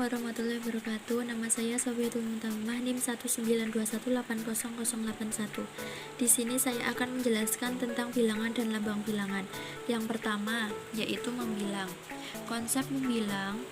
warahmatullahi wabarakatuh. Nama saya Sofiatul Mutamah, NIM 192180081. Di sini saya akan menjelaskan tentang bilangan dan lambang bilangan. Yang pertama, yaitu membilang. Konsep membilang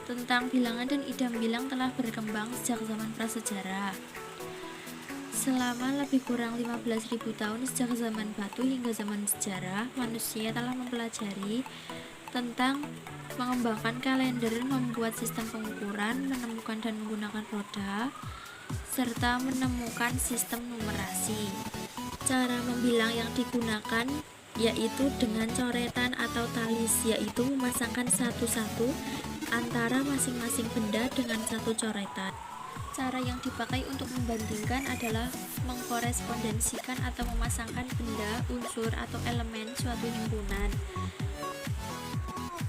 tentang bilangan dan idam bilang telah berkembang sejak zaman prasejarah. Selama lebih kurang 15.000 tahun sejak zaman batu hingga zaman sejarah, manusia telah mempelajari tentang mengembangkan kalender, membuat sistem pengukuran, menemukan dan menggunakan roda, serta menemukan sistem numerasi. Cara membilang yang digunakan yaitu dengan coretan atau talis, yaitu memasangkan satu-satu antara masing-masing benda dengan satu coretan. Cara yang dipakai untuk membandingkan adalah mengkorespondensikan atau memasangkan benda, unsur, atau elemen suatu himpunan.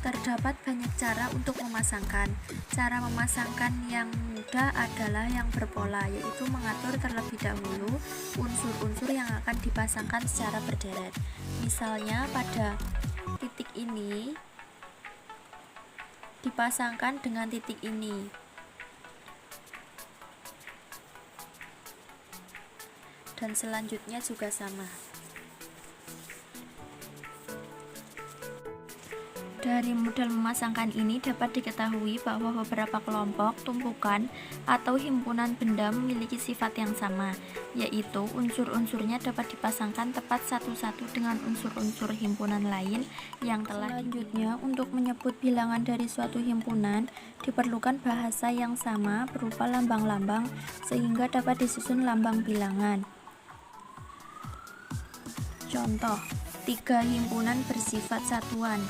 Terdapat banyak cara untuk memasangkan. Cara memasangkan yang mudah adalah yang berpola, yaitu mengatur terlebih dahulu unsur-unsur yang akan dipasangkan secara berderet. Misalnya pada titik ini dipasangkan dengan titik ini. Dan selanjutnya juga sama. Dari model memasangkan ini dapat diketahui bahwa beberapa kelompok, tumpukan, atau himpunan benda memiliki sifat yang sama, yaitu unsur-unsurnya dapat dipasangkan tepat satu-satu dengan unsur-unsur himpunan lain yang telah. Selanjutnya, untuk menyebut bilangan dari suatu himpunan, diperlukan bahasa yang sama berupa lambang-lambang sehingga dapat disusun lambang bilangan. Contoh, 3 himpunan bersifat satuan.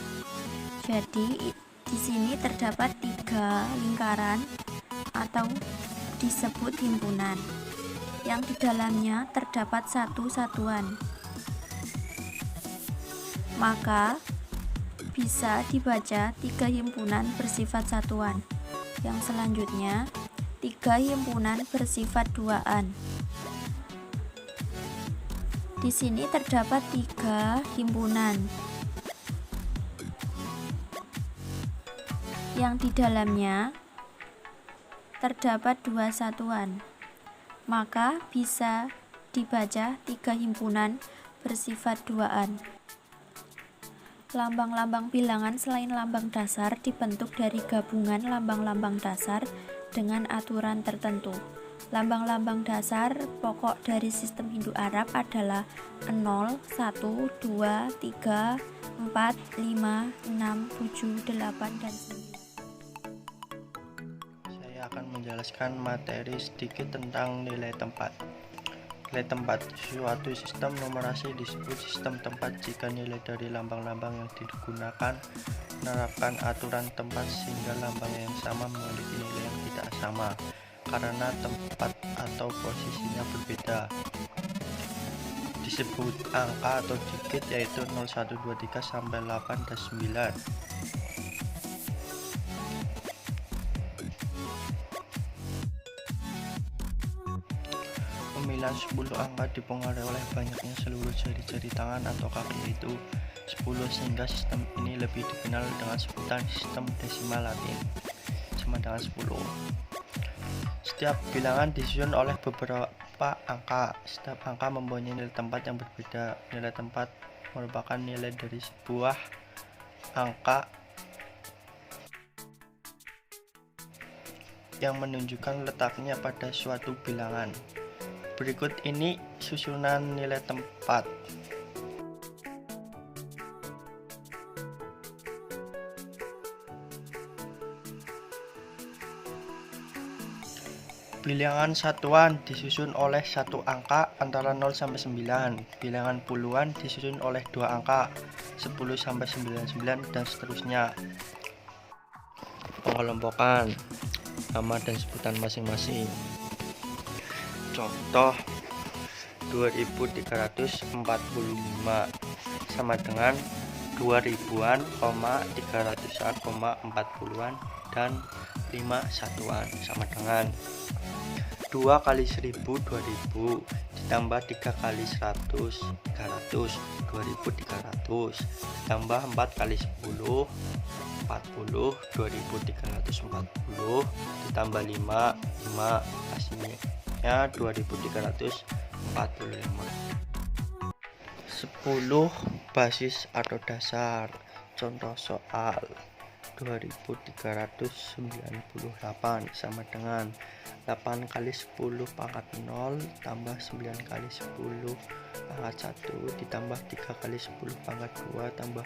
Jadi, di sini terdapat 3 lingkaran atau disebut himpunan, yang di dalamnya terdapat satu satuan. Maka, bisa dibaca 3 himpunan bersifat satuan. Yang selanjutnya, 3 himpunan bersifat duaan. Di sini terdapat 3 himpunan yang di dalamnya terdapat 2 satuan, maka bisa dibaca 3 himpunan bersifat duaan. Lambang-lambang bilangan selain lambang dasar dibentuk dari gabungan lambang-lambang dasar dengan aturan tertentu. Lambang-lambang dasar pokok dari sistem Indo-Arab adalah 0, 1, 2, 3, 4, 5, 6, 7, 8, dan 9. Saya akan menjelaskan materi sedikit tentang nilai tempat. Nilai tempat, suatu sistem numerasi disebut sistem tempat jika nilai dari lambang-lambang yang digunakan menerapkan aturan tempat sehingga lambang yang sama memiliki nilai yang tidak sama karena tempat atau posisinya berbeda. Disebut angka atau digit, yaitu 0, 1, 2, 3 sampai 8 dan 9. Pemilihan 10 angka dipengaruhi oleh banyaknya seluruh jari-jari tangan atau kaki, yaitu 10, sehingga sistem ini lebih dikenal dengan sebutan sistem desimal Latin sama dengan 10. Setiap bilangan disusun oleh beberapa angka. Setiap angka mempunyai nilai tempat yang berbeda. Nilai tempat merupakan nilai dari sebuah angka yang menunjukkan letaknya pada suatu bilangan. Berikut ini susunan nilai tempat. Bilangan satuan disusun oleh satu angka antara 0 sampai 9. Bilangan puluhan disusun oleh 2 angka 10 sampai 99 dan seterusnya. Pengelompokan nama dan sebutan masing-masing. Contoh, 2345 sama dengan 2000-an, 300-an, 40-an, dan 5 satuan sama dengan 2 kali 1000 2000, ditambah 3 kali 100 300 2300, ditambah 4 kali 10 40 2340, ditambah 5 hasilnya 2345. 10 basis atau dasar. Contoh soal 2398 sama dengan 8 kali 10 pangkat 0 tambah 9 kali 10 pangkat 1 ditambah 3 kali 10 pangkat 2 tambah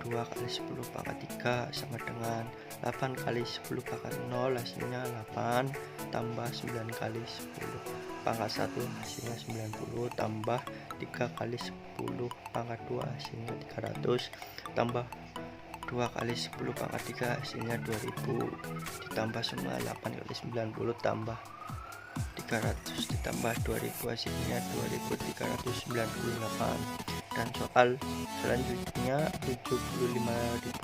2 kali 10 pangkat 3 sama dengan 8 kali 10 pangkat 0 hasilnya 8 tambah 9 kali 10 pangkat 1 hasilnya 90 tambah 3 kali 10 pangkat 2 hasilnya 300 tambah 2 kali 10 pangkat 3 hasilnya 2000, ditambah semua 8 kali 90 tambah 300 ditambah 2000 hasilnya 2398. Dan soal selanjutnya 75.432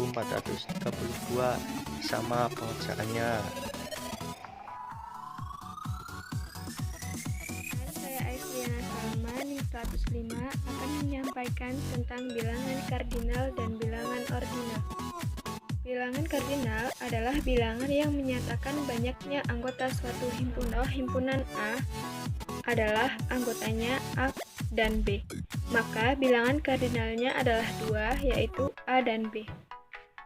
sama pengerjaannya. Saya Aisliana Salma, NIM 105 akan menyampaikan tentang bilangan kardinal dan bilangan ordinal. Bilangan kardinal adalah bilangan yang menyatakan banyaknya anggota suatu himpunan. Himpunan A adalah anggotanya A dan B. Maka bilangan kardinalnya adalah 2, yaitu A dan B.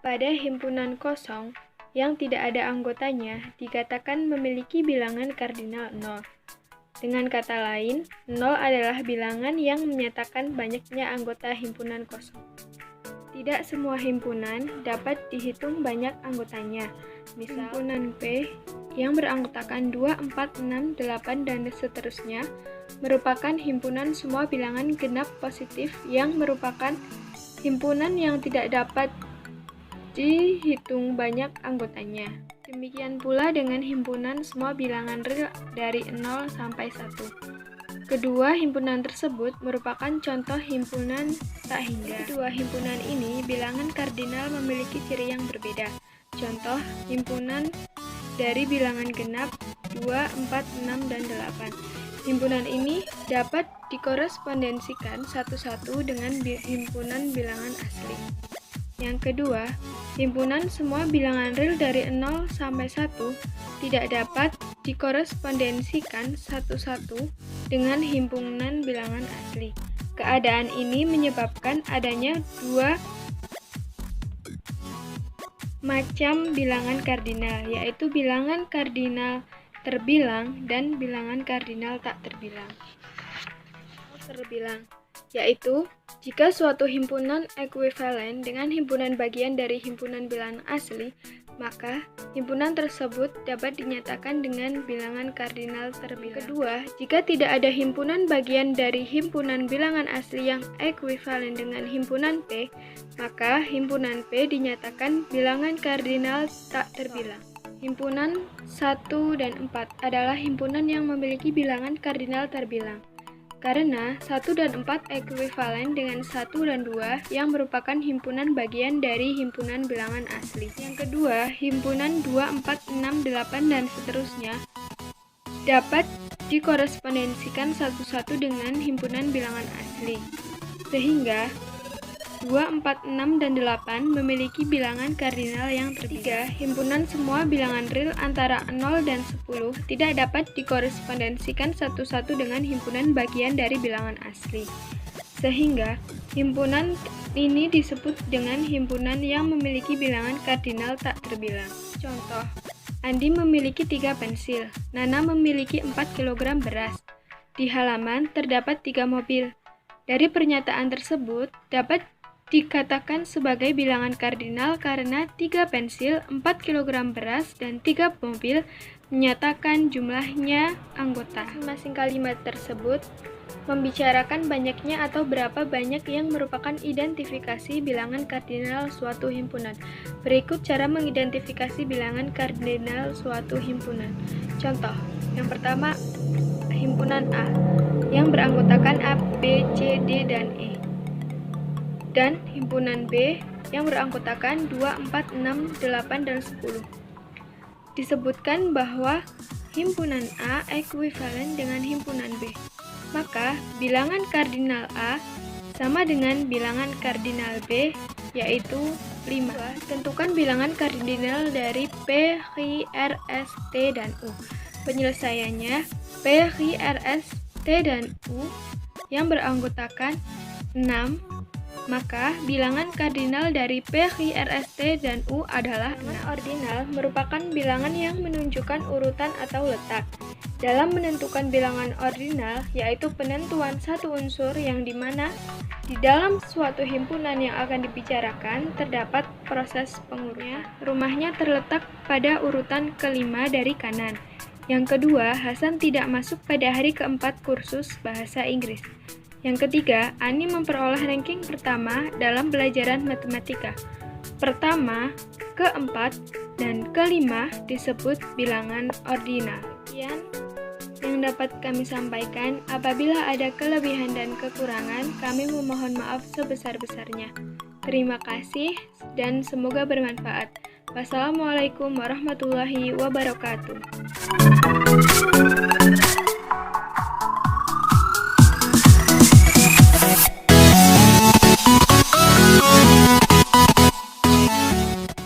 Pada himpunan kosong yang tidak ada anggotanya dikatakan memiliki bilangan kardinal 0. Dengan kata lain, 0 adalah bilangan yang menyatakan banyaknya anggota himpunan kosong. Tidak semua himpunan dapat dihitung banyak anggotanya. Misal, himpunan P yang beranggotakan 2, 4, 6, 8, dan seterusnya merupakan himpunan semua bilangan genap positif yang merupakan himpunan yang tidak dapat dihitung banyak anggotanya. Demikian pula dengan himpunan semua bilangan real dari 0 sampai 1. Kedua himpunan tersebut merupakan contoh himpunan tak hingga. Kedua himpunan ini bilangan kardinal memiliki ciri yang berbeda. Contoh himpunan dari bilangan genap 2, 4, 6, dan 8. Himpunan ini dapat dikorespondensikan satu-satu dengan himpunan bilangan asli. Yang kedua, himpunan semua bilangan real dari 0 sampai 1 tidak dapat dikorespondensikan satu-satu dengan himpunan bilangan asli. Keadaan ini menyebabkan adanya 2 macam bilangan kardinal, yaitu bilangan kardinal terbilang dan bilangan kardinal tak terbilang. Yaitu jika suatu himpunan ekuivalen dengan himpunan bagian dari himpunan bilangan asli, maka himpunan tersebut dapat dinyatakan dengan bilangan kardinal terbilang. Kedua, jika tidak ada himpunan bagian dari himpunan bilangan asli yang ekuivalen dengan himpunan P, maka himpunan P dinyatakan bilangan kardinal tak terbilang. Himpunan 1 dan 4 adalah himpunan yang memiliki bilangan kardinal terbilang. Karena 1 dan 4 ekuivalen dengan 1 dan 2 yang merupakan himpunan bagian dari himpunan bilangan asli. Yang kedua, himpunan 2, 4, 6, 8, dan seterusnya dapat dikorespondensikan satu-satu dengan himpunan bilangan asli. Sehingga 2, 4, 6, dan 8 memiliki bilangan kardinal yang terbilang. Himpunan semua bilangan real antara 0 dan 10 tidak dapat dikorespondensikan satu-satu dengan himpunan bagian dari bilangan asli. Sehingga himpunan ini disebut dengan himpunan yang memiliki bilangan kardinal tak terbilang. Contoh, Andi memiliki 3 pensil, Nana memiliki 4 kg beras. Di halaman terdapat 3 mobil. Dari pernyataan tersebut dapat dikatakan sebagai bilangan kardinal karena 3 pensil, 4 kg beras, dan 3 mobil menyatakan jumlahnya anggota. Masing-masing kalimat tersebut membicarakan banyaknya atau berapa banyak yang merupakan identifikasi bilangan kardinal suatu himpunan. Berikut cara mengidentifikasi bilangan kardinal suatu himpunan. Contoh, yang pertama, himpunan A yang beranggotakan A, B, C, D, dan E. Dan himpunan B yang beranggotakan 2, 4, 6, 8, dan 10. Disebutkan bahwa himpunan A ekuivalen dengan himpunan B. Maka bilangan kardinal A sama dengan bilangan kardinal B, yaitu 5. Tentukan bilangan kardinal dari P, Q, R, S, T, dan U. Penyelesaiannya, P, Q, R, S, T, dan U yang beranggotakan 6, maka bilangan kardinal dari P, Q, R, S, T, dan U adalah 6. Ordinal merupakan bilangan yang menunjukkan urutan atau letak. Dalam menentukan bilangan ordinal, yaitu penentuan satu unsur yang dimana di dalam suatu himpunan yang akan dibicarakan terdapat proses pengurutnya. Rumahnya terletak pada urutan kelima dari kanan. Yang kedua, Hasan tidak masuk pada hari keempat kursus bahasa Inggris. Yang ketiga, Ani memperoleh ranking pertama dalam pelajaran matematika. Pertama, keempat, dan kelima disebut bilangan ordinal. Sekian yang dapat kami sampaikan. Apabila ada kelebihan dan kekurangan, kami memohon maaf sebesar-besarnya. Terima kasih dan semoga bermanfaat. Wassalamualaikum warahmatullahi wabarakatuh.